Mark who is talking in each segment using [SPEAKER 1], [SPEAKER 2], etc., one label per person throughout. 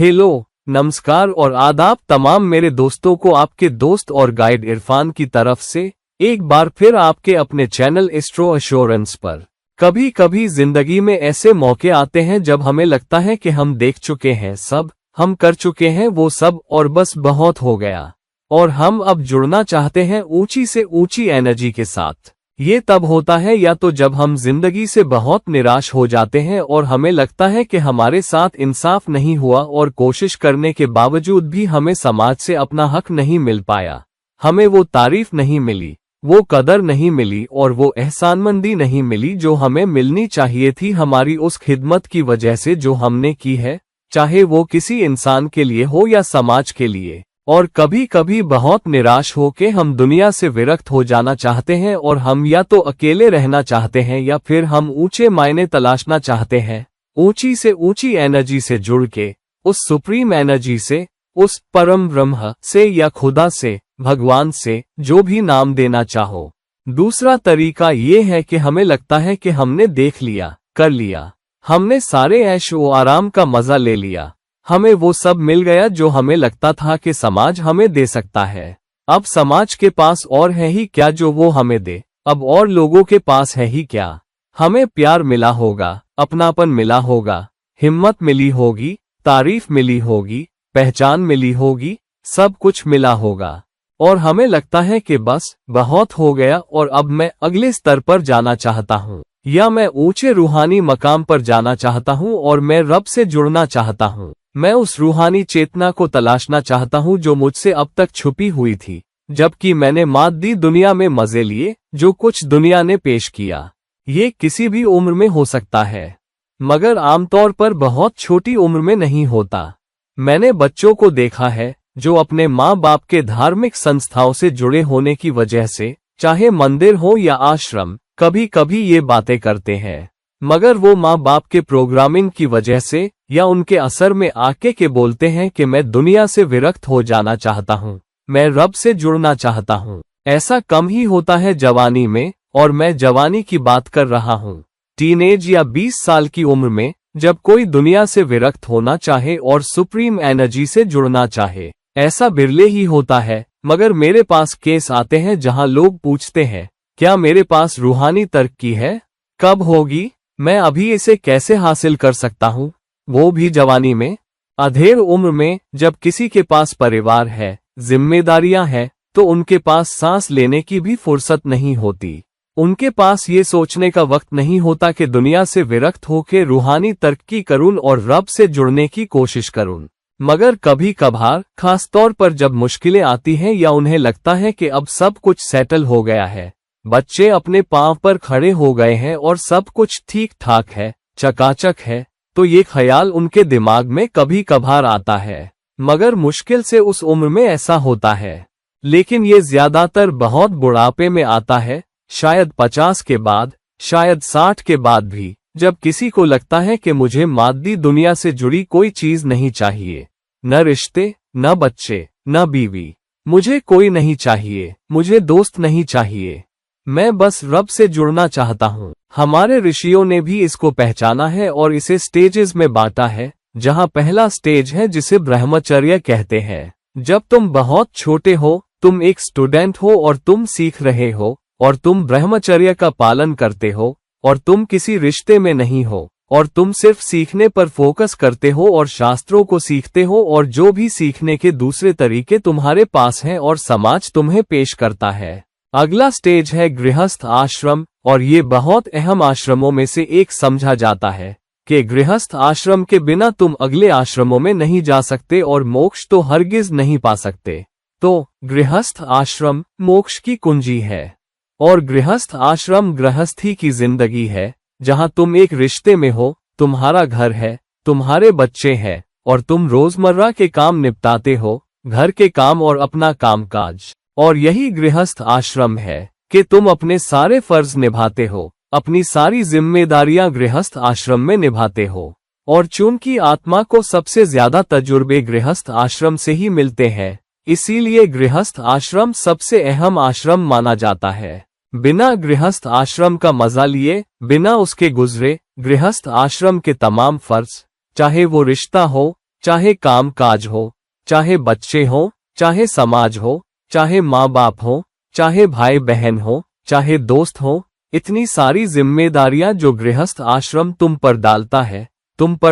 [SPEAKER 1] Hello, नमस्कार और आदाब तमाम मेरे दोस्तों को आपके दोस्त और गाइड इरफान की तरफ से एक बार फिर आपके अपने चैनल एस्ट्रो एश्योरेंस पर। कभी कभी जिंदगी में ऐसे मौके आते हैं जब हमें लगता है कि हम देख चुके हैं सब, हम कर चुके हैं वो सब और बस बहुत हो गया, और हम अब जुड़ना चाहते हैं ऊंची से ऊंची एनर्जी के साथ। ये तब होता है या तो जब हम जिंदगी से बहुत निराश हो जाते हैं और हमें लगता है कि हमारे साथ इंसाफ नहीं हुआ और कोशिश करने के बावजूद भी हमें समाज से अपना हक नहीं मिल पाया, हमें वो तारीफ नहीं मिली, वो कदर नहीं मिली और वो एहसानमंदी नहीं मिली जो हमें मिलनी चाहिए थी हमारी उस खिदमत की वजह से जो हमने की है, चाहे वो किसी इंसान के लिए हो या समाज के लिए। और कभी कभी बहुत निराश होके हम दुनिया से विरक्त हो जाना चाहते हैं और हम या तो अकेले रहना चाहते हैं या फिर हम ऊंचे मायने तलाशना चाहते हैं, ऊंची से ऊंची एनर्जी से जुड़ के, उस सुप्रीम एनर्जी से, उस परम ब्रह्म से या खुदा से, भगवान से, जो भी नाम देना चाहो। दूसरा तरीका ये है कि हमें लगता है कि हमने देख लिया, कर लिया, हमने सारे ऐश व आराम का मजा ले लिया, हमें वो सब मिल गया जो हमें लगता था कि समाज हमें दे सकता है। अब समाज के पास और है ही क्या जो वो हमें दे, अब और लोगों के पास है ही क्या। हमें प्यार मिला होगा, अपनापन मिला होगा, हिम्मत मिली होगी, तारीफ मिली होगी, पहचान मिली होगी, सब कुछ मिला होगा, और हमें लगता है कि बस बहुत हो गया और अब मैं अगले स्तर पर जाना चाहता हूँ, या मैं ऊंचे रूहानी मकाम पर जाना चाहता हूँ और मैं रब से जुड़ना चाहता हूँ। मैं उस रूहानी चेतना को तलाशना चाहता हूँ जो मुझसे अब तक छुपी हुई थी, जबकि मैंने मादी दुनिया में मजे लिए जो कुछ दुनिया ने पेश किया। ये किसी भी उम्र में हो सकता है, मगर आमतौर पर बहुत छोटी उम्र में नहीं होता। मैंने बच्चों को देखा है जो अपने माँ बाप के धार्मिक संस्थाओं से जुड़े होने की वजह से, चाहे मंदिर हो या आश्रम, कभी कभी ये बातें करते हैं, मगर वो माँ बाप के प्रोग्रामिंग की वजह से या उनके असर में आके के बोलते हैं कि मैं दुनिया से विरक्त हो जाना चाहता हूँ, मैं रब से जुड़ना चाहता हूँ। ऐसा कम ही होता है जवानी में, और मैं जवानी की बात कर रहा हूँ। टीनेज या 20 साल की उम्र में जब कोई दुनिया से विरक्त होना चाहे और सुप्रीम एनर्जी से जुड़ना चाहे, ऐसा बिरले ही होता है। मगर मेरे पास केस आते हैं जहां लोग पूछते हैं, क्या मेरे पास रूहानी तरक्की है, कब होगी, मैं अभी इसे कैसे हासिल कर सकता हूँ, वो भी जवानी में। अधेड़ उम्र में जब किसी के पास परिवार है, जिम्मेदारियां हैं, तो उनके पास सांस लेने की भी फुर्सत नहीं होती। उनके पास ये सोचने का वक्त नहीं होता कि दुनिया से विरक्त होकर रूहानी तरक्की करूं और रब से जुड़ने की कोशिश करूं। मगर कभी कभार, खासतौर पर जब मुश्किलें आती हैं या उन्हें लगता है कि अब सब कुछ सेटल हो गया है, बच्चे अपने पांव पर खड़े हो गए हैं और सब कुछ ठीक ठाक है, चकाचक है, तो ये ख्याल उनके दिमाग में कभी कभार आता है। मगर मुश्किल से उस उम्र में ऐसा होता है, लेकिन ये ज्यादातर बहुत बुढ़ापे में आता है, शायद 50 के बाद, शायद 60 के बाद भी, जब किसी को लगता है कि मुझे मादी दुनिया से जुड़ी कोई चीज नहीं चाहिए, न रिश्ते, न बच्चे, न बीवी, मुझे कोई नहीं चाहिए, मुझे दोस्त नहीं चाहिए, मैं बस रब से जुड़ना चाहता हूँ। हमारे ऋषियों ने भी इसको पहचाना है और इसे स्टेजेस में बांटा है, जहाँ पहला स्टेज है जिसे ब्रह्मचर्य कहते हैं। जब तुम बहुत छोटे हो, तुम एक स्टूडेंट हो और तुम सीख रहे हो, और तुम ब्रह्मचर्य का पालन करते हो, और तुम किसी रिश्ते में नहीं हो, और तुम सिर्फ सीखने पर फोकस करते हो और शास्त्रों को सीखते हो और जो भी सीखने के दूसरे तरीके तुम्हारे पास हैं और समाज तुम्हें पेश करता है। अगला स्टेज है गृहस्थ आश्रम, और ये बहुत अहम आश्रमों में से एक समझा जाता है कि गृहस्थ आश्रम के बिना तुम अगले आश्रमों में नहीं जा सकते और मोक्ष तो हरगिज नहीं पा सकते। तो गृहस्थ आश्रम मोक्ष की कुंजी है, और गृहस्थ आश्रम गृहस्थी की जिंदगी है, जहां तुम एक रिश्ते में हो, तुम्हारा घर है, तुम्हारे बच्चे हैं, और तुम रोजमर्रा के काम निपटाते हो, घर के काम और अपना कामकाज। और यही गृहस्थ आश्रम है कि तुम अपने सारे फर्ज निभाते हो, अपनी सारी जिम्मेदारियां गृहस्थ आश्रम में निभाते हो। और चूंकि आत्मा को सबसे ज्यादा तजुर्बे गृहस्थ आश्रम से ही मिलते हैं, इसीलिए गृहस्थ आश्रम सबसे अहम आश्रम माना जाता है। बिना गृहस्थ आश्रम का मजा लिए, बिना उसके गुजरे, गृहस्थ आश्रम के तमाम फर्ज, चाहे वो रिश्ता हो, चाहे काम काज हो, चाहे बच्चे हो, चाहे समाज हो, चाहे माँ बाप हो, चाहे भाई बहन हो, चाहे दोस्त हो, इतनी सारी जिम्मेदारियां जो गृहस्थ आश्रम तुम पर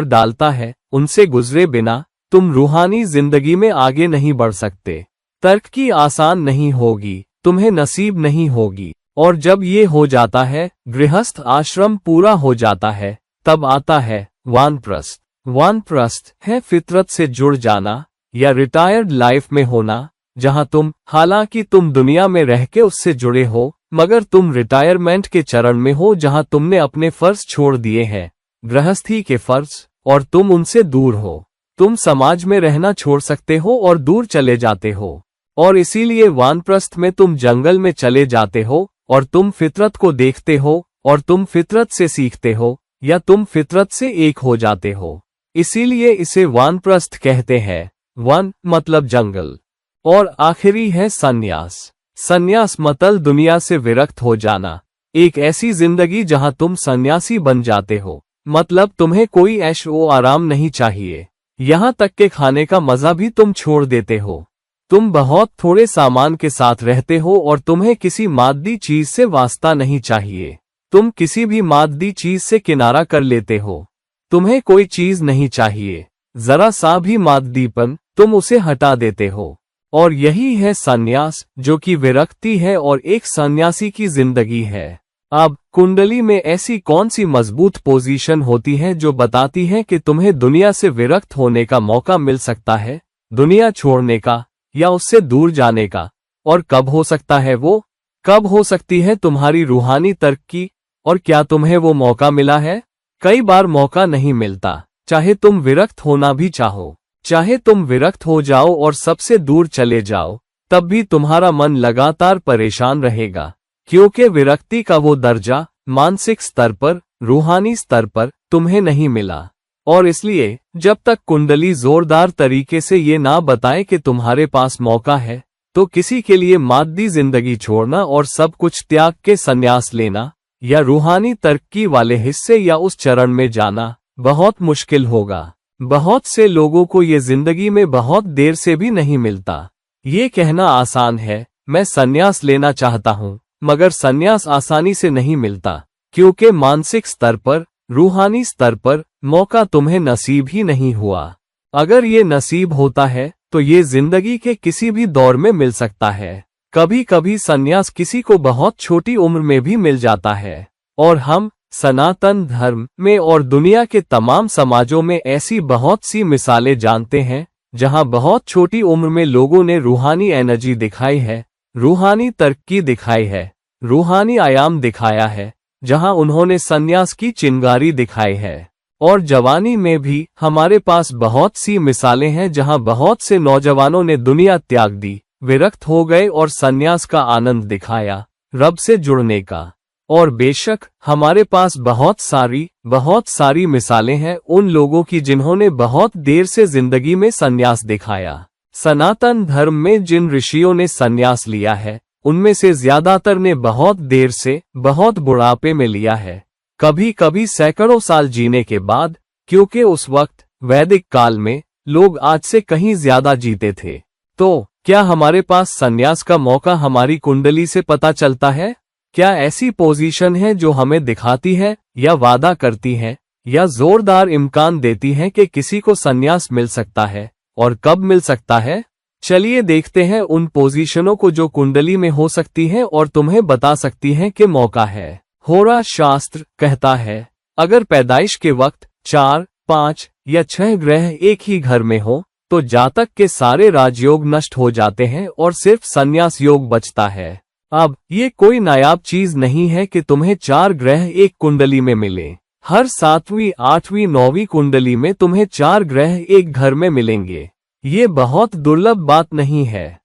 [SPEAKER 1] डालता है, उनसे गुजरे बिना तुम रूहानी जिंदगी में आगे नहीं बढ़ सकते। तर्क की आसान नहीं होगी, तुम्हें नसीब नहीं होगी। और जब ये हो जाता है, गृहस्थ आश्रम पूरा हो जाता है, तब आता है वानप्रस्थ। वानप्रस्थ है फितरत से जुड़ जाना या रिटायर्ड लाइफ में होना, जहां हालांकि तुम दुनिया में रह के उससे जुड़े हो, मगर तुम रिटायरमेंट के चरण में हो जहां तुमने अपने फर्ज छोड़ दिए हैं, गृहस्थी के फर्ज, और तुम उनसे दूर हो। तुम समाज में रहना छोड़ सकते हो और दूर चले जाते हो, और इसीलिए वानप्रस्थ में तुम जंगल में चले जाते हो और तुम फितरत को देखते हो और तुम फितरत से सीखते हो या तुम फितरत से एक हो जाते हो। इसीलिए इसे वानप्रस्थ कहते हैं। वन मतलब जंगल, और आखिरी है सन्यास। सन्यास मतलब दुनिया से विरक्त हो जाना, एक ऐसी जिंदगी जहां तुम सन्यासी बन जाते हो। मतलब तुम्हें कोई ऐशो आराम नहीं चाहिए, यहां तक के खाने का मजा भी तुम छोड़ देते हो। तुम बहुत थोड़े सामान के साथ रहते हो और तुम्हें किसी माददी चीज से वास्ता नहीं चाहिए। तुम किसी भी माददी चीज से किनारा कर लेते हो। तुम्हें कोई चीज नहीं चाहिए, जरा सा भी माददीपन, तुम उसे हटा देते हो। और यही है सन्यास, जो कि विरक्ति है और एक सन्यासी की जिंदगी है। अब कुंडली में ऐसी कौन सी मजबूत पोजीशन होती है जो बताती है कि तुम्हें दुनिया से विरक्त होने का मौका मिल सकता है, दुनिया छोड़ने का या उससे दूर जाने का? और कब हो सकता है वो? कब हो सकती है तुम्हारी रूहानी तरक्की? और क्या तुम्हें वो मौका मिला है? कई बार मौका नहीं मिलता, चाहे तुम विरक्त होना भी चाहो। चाहे तुम विरक्त हो जाओ और सबसे दूर चले जाओ, तब भी तुम्हारा मन लगातार परेशान रहेगा, क्योंकि विरक्ति का वो दर्जा मानसिक स्तर पर, रूहानी स्तर पर तुम्हें नहीं मिला। और इसलिए जब तक कुंडली जोरदार तरीके से ये ना बताए कि तुम्हारे पास मौका है, तो किसी के लिए माददी जिंदगी छोड़ना और सब कुछ त्याग के संन्यास लेना या रूहानी तरक्की वाले हिस्से या उस चरण में जाना बहुत मुश्किल होगा। बहुत से लोगों को ये जिंदगी में बहुत देर से भी नहीं मिलता। ये कहना आसान है, मैं संन्यास लेना चाहता हूँ, मगर संन्यास आसानी से नहीं मिलता, क्योंकि मानसिक स्तर पर, रूहानी स्तर पर मौका तुम्हें नसीब ही नहीं हुआ। अगर ये नसीब होता है तो ये जिंदगी के किसी भी दौर में मिल सकता है। कभी कभी संन्यास किसी को बहुत छोटी उम्र में भी मिल जाता है, और हम सनातन धर्म में और दुनिया के तमाम समाजों में ऐसी बहुत सी मिसालें जानते हैं जहां बहुत छोटी उम्र में लोगों ने रूहानी एनर्जी दिखाई है, रूहानी तरक्की दिखाई है, रूहानी आयाम दिखाया है, जहां उन्होंने संन्यास की चिंगारी दिखाई है। और जवानी में भी हमारे पास बहुत सी मिसालें हैं जहां बहुत से नौजवानों ने दुनिया त्याग दी, विरक्त हो गए और संन्यास का आनंद दिखाया, रब से जुड़ने का। और बेशक हमारे पास बहुत सारी मिसालें हैं उन लोगों की जिन्होंने बहुत देर से जिंदगी में संन्यास दिखाया। सनातन धर्म में जिन ऋषियों ने संन्यास लिया है, उनमें से ज्यादातर ने बहुत देर से, बहुत बुढ़ापे में लिया है, कभी कभी सैकड़ों साल जीने के बाद, क्योंकि उस वक्त वैदिक काल में लोग आज से कहीं ज्यादा जीते थे। तो क्या हमारे पास संन्यास का मौका हमारी कुंडली से पता चलता है? क्या ऐसी पोजीशन है जो हमें दिखाती है या वादा करती है या जोरदार इम्कान देती है कि किसी को संन्यास मिल सकता है, और कब मिल सकता है? चलिए देखते हैं उन पोजीशनों को जो कुंडली में हो सकती है और तुम्हें बता सकती हैं कि मौका है। होरा शास्त्र कहता है, अगर पैदाइश के वक्त 4, 5 या 6 ग्रह एक ही घर में हो, तो जातक के सारे राजयोग नष्ट हो जाते हैं और सिर्फ संन्यास योग बचता है। अब ये कोई नायाब चीज नहीं है कि तुम्हें 4 ग्रह एक कुंडली में मिले। हर 7वीं, 8वीं, 9वीं कुंडली में तुम्हें 4 ग्रह एक घर में मिलेंगे। ये बहुत दुर्लभ बात नहीं है।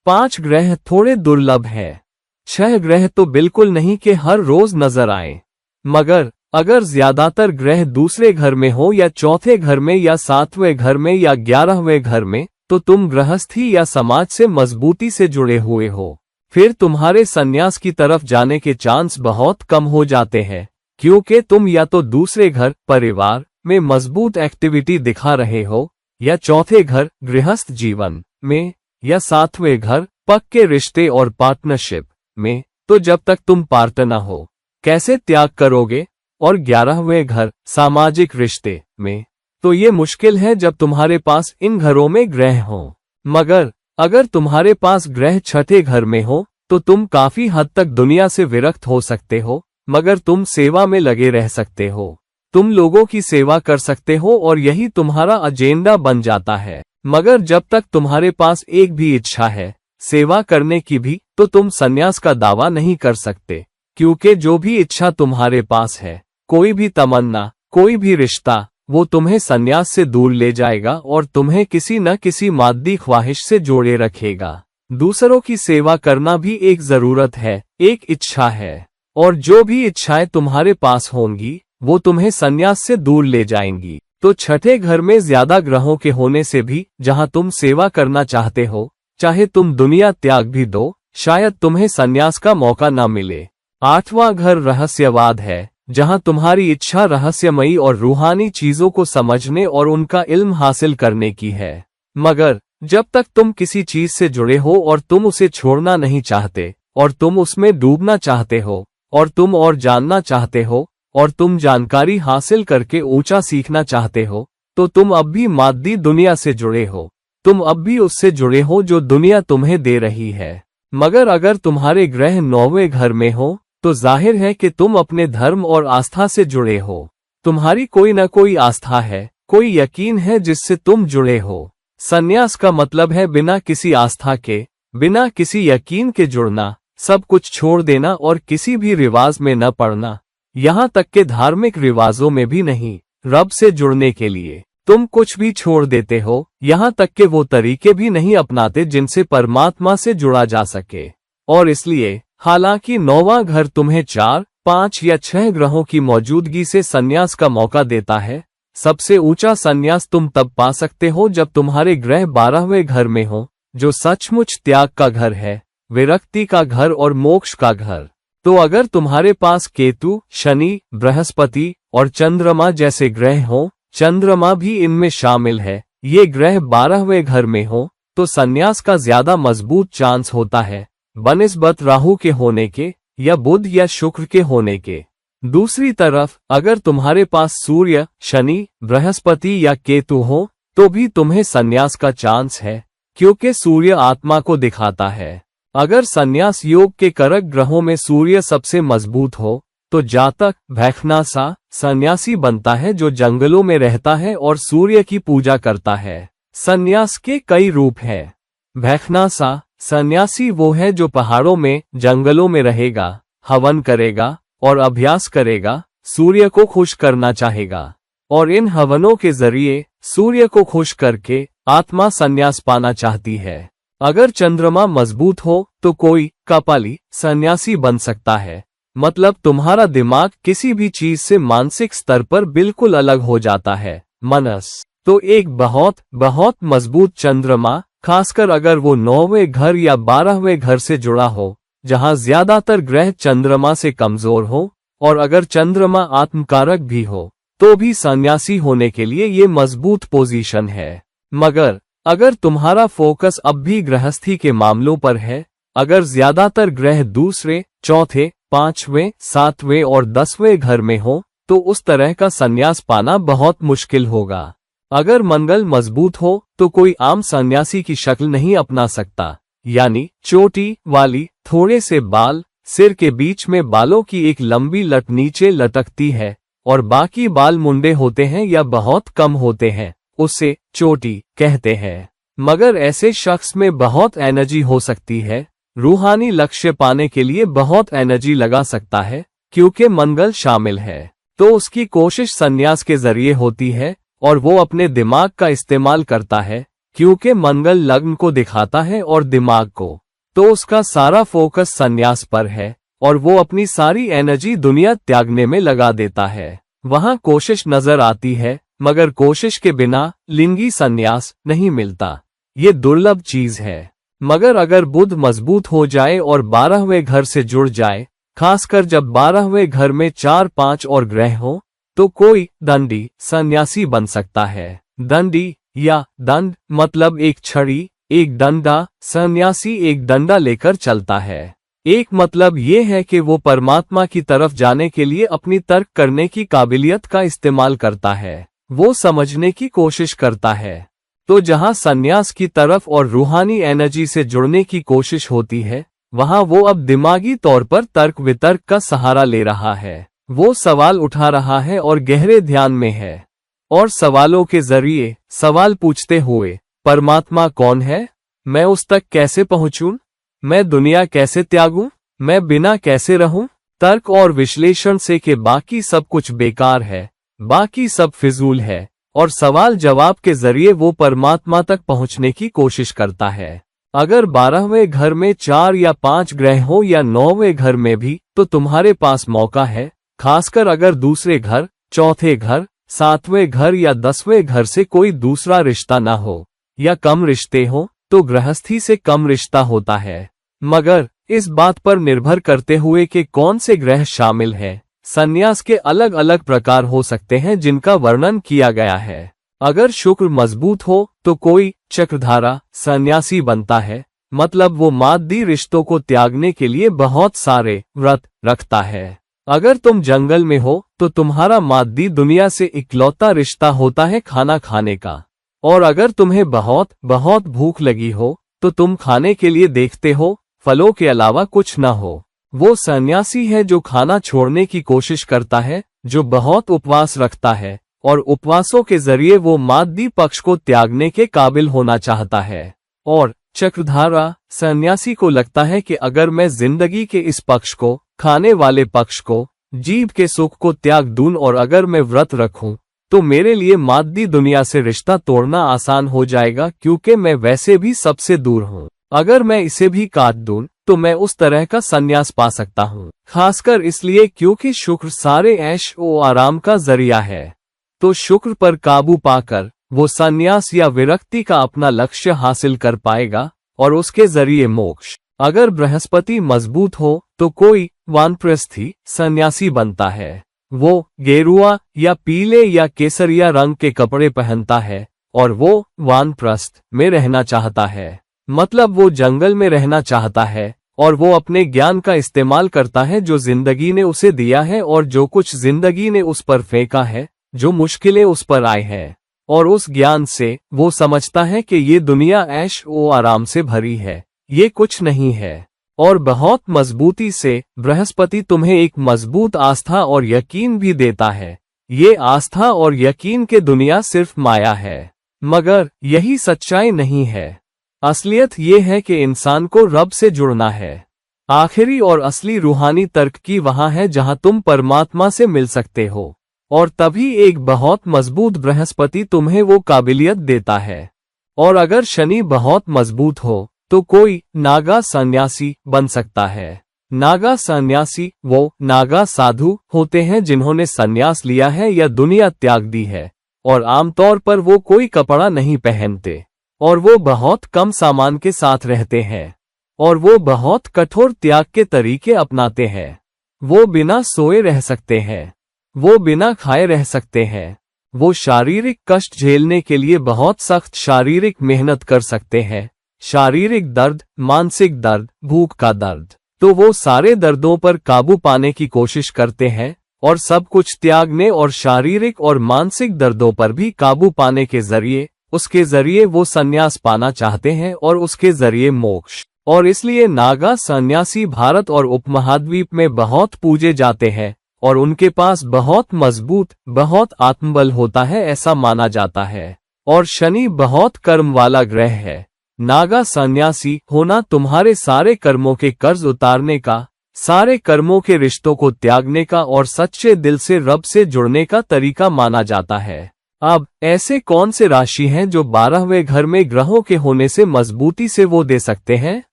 [SPEAKER 1] 5 ग्रह थोड़े दुर्लभ है, 6 ग्रह तो बिल्कुल नहीं कि हर रोज नजर आए। मगर अगर ज्यादातर ग्रह दूसरे घर में हो या चौथे घर में या 7वें घर में या 11वें घर में, तो तुम गृहस्थी या समाज से मजबूती से जुड़े हुए हो। फिर तुम्हारे संन्यास की तरफ जाने के चांस बहुत कम हो जाते हैं, क्योंकि तुम या तो दूसरे घर, परिवार में मजबूत एक्टिविटी दिखा रहे हो, या चौथे घर गृहस्थ जीवन में, या सातवें घर पक्के रिश्ते और पार्टनरशिप में, तो जब तक तुम पार्टनर हो कैसे त्याग करोगे? और 11वें घर सामाजिक रिश्ते में, तो ये मुश्किल है जब तुम्हारे पास इन घरों में ग्रह हो। मगर अगर तुम्हारे पास ग्रह छठे घर में हो तो तुम काफी हद तक दुनिया से विरक्त हो सकते हो, मगर तुम सेवा में लगे रह सकते हो। तुम लोगों की सेवा कर सकते हो और यही तुम्हारा एजेंडा बन जाता है। मगर जब तक तुम्हारे पास एक भी इच्छा है सेवा करने की भी, तो तुम संन्यास का दावा नहीं कर सकते, क्योंकि जो भी इच्छा तुम्हारे पास है, कोई भी तमन्ना, कोई भी रिश्ता, वो तुम्हें संन्यास से दूर ले जाएगा और तुम्हें किसी न किसी मादी ख्वाहिश से जोड़े रखेगा। दूसरों की सेवा करना भी एक जरूरत है, एक इच्छा है, और जो भी इच्छाएं तुम्हारे पास होंगी वो तुम्हें संन्यास से दूर ले जाएंगी। तो छठे घर में ज्यादा ग्रहों के होने से भी जहां तुम सेवा करना चाहते हो, चाहे तुम दुनिया त्याग भी दो, शायद तुम्हें संन्यास का मौका न मिले। आठवां घर रहस्यवाद है, जहां तुम्हारी इच्छा रहस्यमयी और रूहानी चीजों को समझने और उनका इल्म हासिल करने की है। मगर जब तक तुम किसी चीज से जुड़े हो और तुम उसे छोड़ना नहीं चाहते, और तुम उसमें डूबना चाहते हो, और तुम और जानना चाहते हो, और तुम जानकारी हासिल करके ऊंचा सीखना चाहते हो, तो तुम अब भी मादी दुनिया से जुड़े हो। तुम अब भी उससे जुड़े हो जो दुनिया तुम्हें दे रही है। मगर अगर तुम्हारे ग्रह 9वें घर में हो तो जाहिर है कि तुम अपने धर्म और आस्था से जुड़े हो। तुम्हारी कोई न कोई आस्था है, कोई यकीन है जिससे तुम जुड़े हो। संन्यास का मतलब है बिना किसी आस्था के, बिना किसी यकीन के जुड़ना, सब कुछ छोड़ देना और किसी भी रिवाज में न पड़ना, यहाँ तक के धार्मिक रिवाजों में भी नहीं। रब से जुड़ने के लिए तुम कुछ भी छोड़ देते हो, यहाँ तक के वो तरीके भी नहीं अपनाते जिनसे परमात्मा से जुड़ा जा सके। और इसलिए हालांकि 9वां घर तुम्हें 4, 5 या 6 ग्रहों की मौजूदगी से संन्यास का मौका देता है, सबसे ऊंचा संन्यास तुम तब पा सकते हो जब तुम्हारे ग्रह 12वें घर में हो, जो सचमुच त्याग का घर है, विरक्ति का घर और मोक्ष का घर। तो अगर तुम्हारे पास केतु, शनि, बृहस्पति और चंद्रमा जैसे ग्रह हो, चंद्रमा भी इनमें शामिल है, ये ग्रह 12वें घर में हो, तो संन्यास का ज्यादा मजबूत चांस होता है बनिस्बत राहु के होने के या बुध या शुक्र के होने के। दूसरी तरफ अगर तुम्हारे पास सूर्य, शनि, बृहस्पति या केतु हो तो भी तुम्हें संन्यास का चांस है, क्योंकि सूर्य आत्मा को दिखाता है। अगर संन्यास योग के करक ग्रहों में सूर्य सबसे मजबूत हो तो जातक भैखनासा सन्यासी बनता है, जो जंगलों में रहता है और सूर्य की पूजा करता है। संन्यास के कई रूप हैं। भैखनासा सन्यासी वो है जो पहाड़ों में, जंगलों में रहेगा, हवन करेगा और अभ्यास करेगा, सूर्य को खुश करना चाहेगा, और इन हवनों के जरिए सूर्य को खुश करके आत्मा संन्यास पाना चाहती है। अगर चंद्रमा मजबूत हो तो कोई कपाली सन्यासी बन सकता है, मतलब तुम्हारा दिमाग किसी भी चीज से मानसिक स्तर पर बिल्कुल अलग हो जाता है। मनस तो एक बहुत मजबूत चंद्रमा, खासकर अगर वो 9वें घर या 12वें घर से जुड़ा हो, जहां ज्यादातर ग्रह चंद्रमा से कमजोर हो, और अगर चंद्रमा आत्मकारक भी हो तो भी सन्यासी होने के लिए ये मजबूत पोजीशन है। मगर अगर तुम्हारा फोकस अब भी गृहस्थी के मामलों पर है, अगर ज्यादातर ग्रह दूसरे, चौथे, 5वें, 7वें और 10वें घर में हो, तो उस तरह का संन्यास पाना बहुत मुश्किल होगा। अगर मंगल मजबूत हो तो कोई आम सन्यासी की शक्ल नहीं अपना सकता, यानी चोटी वाली, थोड़े से बाल, सिर के बीच में बालों की एक लंबी लट नीचे लटकती है और बाकी बाल मुंडे होते हैं या बहुत कम होते हैं, उसे चोटी कहते हैं। मगर ऐसे शख्स में बहुत एनर्जी हो सकती है, रूहानी लक्ष्य पाने के लिए बहुत एनर्जी लगा सकता है, क्योंकि मंगल शामिल है, तो उसकी कोशिश संन्यास के जरिए होती है और वो अपने दिमाग का इस्तेमाल करता है, क्योंकि मंगल लग्न को दिखाता है और दिमाग को, तो उसका सारा फोकस संन्यास पर है और वो अपनी सारी एनर्जी दुनिया त्यागने में लगा देता है। वहां कोशिश नजर आती है, मगर कोशिश के बिना लिंगी संन्यास नहीं मिलता, ये दुर्लभ चीज है। मगर अगर बुध मजबूत हो जाए और 12वें घर से जुड़ जाए, खासकर जब 12वें घर में 4, 5 और ग्रह हो, तो कोई दंडी सन्यासी बन सकता है। दंडी या दंड मतलब एक छड़ी, एक डंडा। सन्यासी एक डंडा लेकर चलता है। एक मतलब ये है कि वो परमात्मा की तरफ जाने के लिए अपनी तर्क करने की काबिलियत का इस्तेमाल करता है, वो समझने की कोशिश करता है। तो जहाँ सन्यास की तरफ और रूहानी एनर्जी से जुड़ने की कोशिश होती है, वहाँ वो अब दिमागी तौर पर तर्क वितर्क का सहारा ले रहा है। वो सवाल उठा रहा है और गहरे ध्यान में है, और सवालों के जरिए सवाल पूछते हुए, परमात्मा कौन है? मैं उस तक कैसे पहुंचूं? मैं दुनिया कैसे त्यागूं? मैं बिना कैसे रहूं? तर्क और विश्लेषण से कि बाकी सब कुछ बेकार है, बाकी सब फिजूल है, और सवाल जवाब के जरिए वो परमात्मा तक पहुंचने की कोशिश करता है। अगर 12वें घर में 4 या 5 ग्रह हो या 9वें घर में भी, तो तुम्हारे पास मौका है, खासकर अगर दूसरे घर, चौथे घर, 7वें घर या 10वें घर से कोई दूसरा रिश्ता ना हो या कम रिश्ते हो, तो गृहस्थी से कम रिश्ता होता है। मगर इस बात पर निर्भर करते हुए कि कौन से ग्रह शामिल हैं, संन्यास के अलग अलग प्रकार हो सकते हैं जिनका वर्णन किया गया है। अगर शुक्र मजबूत हो तो कोई चक्रधारा सन्यासी बनता है, मतलब वो मादी रिश्तों को त्यागने के लिए बहुत सारे व्रत रखता है। अगर तुम जंगल में हो तो तुम्हारा मादी दुनिया से इकलौता रिश्ता होता है खाना खाने का, और अगर तुम्हें बहुत बहुत भूख लगी हो तो तुम खाने के लिए देखते हो, फलों के अलावा कुछ न हो। वो सन्यासी है जो खाना छोड़ने की कोशिश करता है, जो बहुत उपवास रखता है, और उपवासों के जरिए वो मादी पक्ष को त्यागने के काबिल होना चाहता है। और चक्रधारा सन्यासी को लगता है कि अगर मैं जिंदगी के इस पक्ष को, खाने वाले पक्ष को, जीव के सुख को त्याग दूं और अगर मैं व्रत रखूं, तो मेरे लिए मादी दुनिया से रिश्ता तोड़ना आसान हो जाएगा, क्योंकि मैं वैसे भी सबसे दूर हूं। अगर मैं इसे भी काट दूं तो मैं उस तरह का संन्यास पा सकता हूँ, खासकर इसलिए क्योंकि शुक्र सारे ऐश और आराम का जरिया है। तो शुक्र पर काबू पाकर वो संन्यास या विरक्ति का अपना लक्ष्य हासिल कर पाएगा और उसके जरिए मोक्ष। अगर बृहस्पति मजबूत हो तो कोई वानप्रस्थी सन्यासी बनता है। वो गेरुआ या पीले या केसरिया रंग के कपड़े पहनता है और वो वानप्रस्थ में रहना चाहता है, मतलब वो जंगल में रहना चाहता है, और वो अपने ज्ञान का इस्तेमाल करता है जो जिंदगी ने उसे दिया है और जो कुछ जिंदगी ने उस पर फेंका है, जो मुश्किलें उस पर आए हैं, और उस ज्ञान से वो समझता है कि ये दुनिया ऐश ओ आराम से भरी है, ये कुछ नहीं है। और बहुत मजबूती से बृहस्पति तुम्हें एक मजबूत आस्था और यकीन भी देता है। ये आस्था और यकीन के दुनिया सिर्फ माया है, मगर यही सच्चाई नहीं है। असलियत ये है कि इंसान को रब से जुड़ना है। आखिरी और असली रूहानी तर्क की वहां है जहां तुम परमात्मा से मिल सकते हो, और तभी एक बहुत मजबूत बृहस्पति तुम्हें वो काबिलियत देता है। और अगर शनि बहुत मजबूत हो तो कोई नागा सन्यासी बन सकता है। नागा सन्यासी वो नागा साधु होते हैं जिन्होंने सन्यास लिया है या दुनिया त्याग दी है, और आमतौर पर वो कोई कपड़ा नहीं पहनते, और वो बहुत कम सामान के साथ रहते हैं, और वो बहुत कठोर त्याग के तरीके अपनाते हैं। वो बिना सोए रह सकते हैं, वो बिना खाए रह सकते हैं, वो शारीरिक कष्ट झेलने के लिए बहुत सख्त शारीरिक मेहनत कर सकते हैं, शारीरिक दर्द, मानसिक दर्द, भूख का दर्द। तो वो सारे दर्दों पर काबू पाने की कोशिश करते हैं और सब कुछ त्यागने और शारीरिक और मानसिक दर्दों पर भी काबू पाने के जरिए, उसके जरिए वो संन्यास पाना चाहते हैं और उसके जरिए मोक्ष। और इसलिए नागा सन्यासी भारत और उपमहाद्वीप में बहुत पूजे जाते हैं और उनके पास बहुत मजबूत, बहुत आत्मबल होता है, ऐसा माना जाता है। और शनि बहुत कर्म वाला ग्रह है। नागा सन्यासी होना तुम्हारे सारे कर्मों के कर्ज उतारने का, सारे कर्मों के रिश्तों को त्यागने का और सच्चे दिल से रब से जुड़ने का तरीका माना जाता है। अब ऐसे कौन से राशि हैं जो 12वें घर में ग्रहों के होने से मजबूती से वो दे सकते हैं?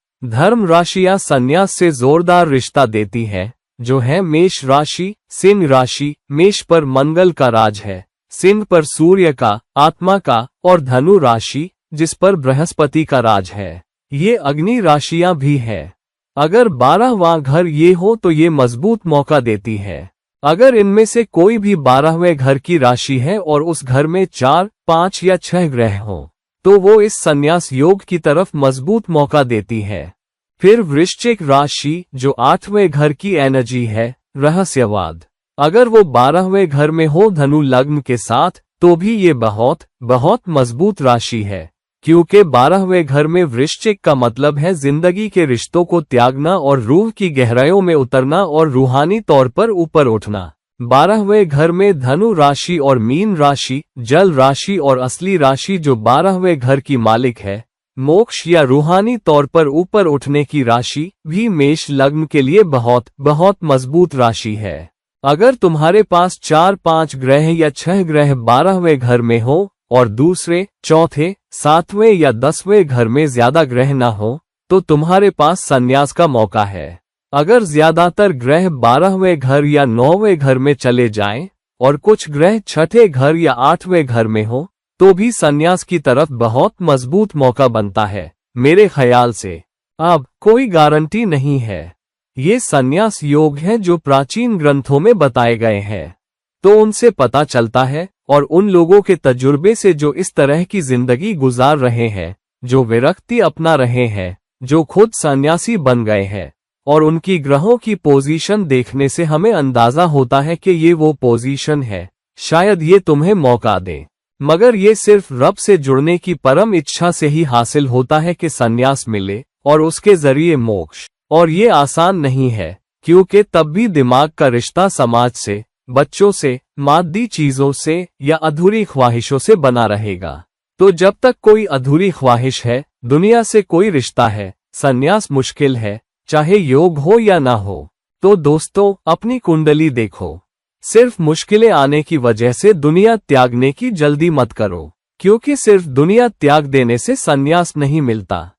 [SPEAKER 1] धर्म राशियां संन्यास से जोरदार रिश्ता देती है, जो है मेष राशि, सिंह राशि। मेष पर मंगल का राज है, सिंह पर सूर्य का, आत्मा का, और धनु राशि जिस पर बृहस्पति का राज है। ये अग्नि राशियां भी है। अगर 12वां घर ये हो तो ये मजबूत मौका देती है। अगर इनमें से कोई भी 12वें घर की राशि है और उस घर में 4, 5 या 6 ग्रह हों, तो वो इस संन्यास योग की तरफ मजबूत मौका देती है। फिर वृश्चिक राशि जो 8वें घर की एनर्जी है, रहस्यवाद। अगर वो 12वें घर में हो धनु लग्न के साथ, तो भी ये बहुत बहुत मजबूत राशि है, क्योंकि 12वें घर में वृश्चिक का मतलब है जिंदगी के रिश्तों को त्यागना और रूह की गहराइयों में उतरना और रूहानी तौर पर ऊपर उठना। 12वें घर में धनु राशि और मीन राशि, जल राशि और असली राशि जो 12वें घर की मालिक है, मोक्ष या रूहानी तौर पर ऊपर उठने की राशि, भी मेष लग्न के लिए बहुत बहुत मजबूत राशि है। अगर तुम्हारे पास 4, 5 ग्रह या 6 ग्रह 12वें घर में हो और दूसरे, चौथे, 7वें या 10वें घर में ज्यादा ग्रह ना हो, तो तुम्हारे पास संन्यास का मौका है। अगर ज्यादातर ग्रह 12वें घर या 9वें घर में चले जाएं और कुछ ग्रह 6ठे घर या 8वें घर में हो, तो भी संन्यास की तरफ बहुत मजबूत मौका बनता है। मेरे ख्याल से अब कोई गारंटी नहीं है। ये संन्यास योग है जो प्राचीन ग्रंथों में बताए गए हैं, तो उनसे पता चलता है और उन लोगों के तजुर्बे से जो इस तरह की जिंदगी गुजार रहे हैं, जो विरक्ति अपना रहे हैं, जो खुद सन्यासी बन गए हैं, और उनकी ग्रहों की पोजीशन देखने से हमें अंदाजा होता है कि ये वो पोजीशन है। शायद ये तुम्हें मौका दे, मगर ये सिर्फ रब से जुड़ने की परम इच्छा से ही हासिल होता है कि संन्यास मिले और उसके जरिए मोक्ष। और ये आसान नहीं है, क्योंकि तब भी दिमाग का रिश्ता समाज से, बच्चों से, मादी चीजों से या अधूरी ख्वाहिशों से बना रहेगा। तो जब तक कोई अधूरी ख्वाहिश है, दुनिया से कोई रिश्ता है, संन्यास मुश्किल है, चाहे योग हो या ना हो। तो दोस्तों, अपनी कुंडली देखो। सिर्फ मुश्किलें आने की वजह से दुनिया त्यागने की जल्दी मत करो, क्योंकि सिर्फ दुनिया त्याग देने से संन्यास नहीं मिलता।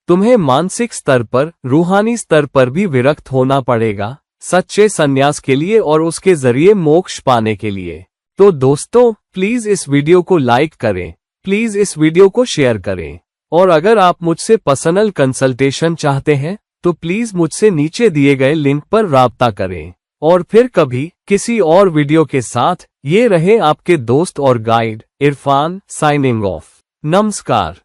[SPEAKER 1] तुम्हें मानसिक स्तर पर, रूहानी स्तर पर भी विरक्त होना पड़ेगा सच्चे संन्यास के लिए और उसके जरिए मोक्ष पाने के लिए। तो दोस्तों, प्लीज इस वीडियो को लाइक करें, प्लीज इस वीडियो को शेयर करें, और अगर आप मुझसे पर्सनल कंसल्टेशन चाहते हैं तो प्लीज मुझसे नीचे दिए गए लिंक पर राब्ता करें। और फिर कभी किसी और वीडियो के साथ, ये रहे आपके दोस्त और गाइड इरफान, साइनिंग ऑफ। नमस्कार।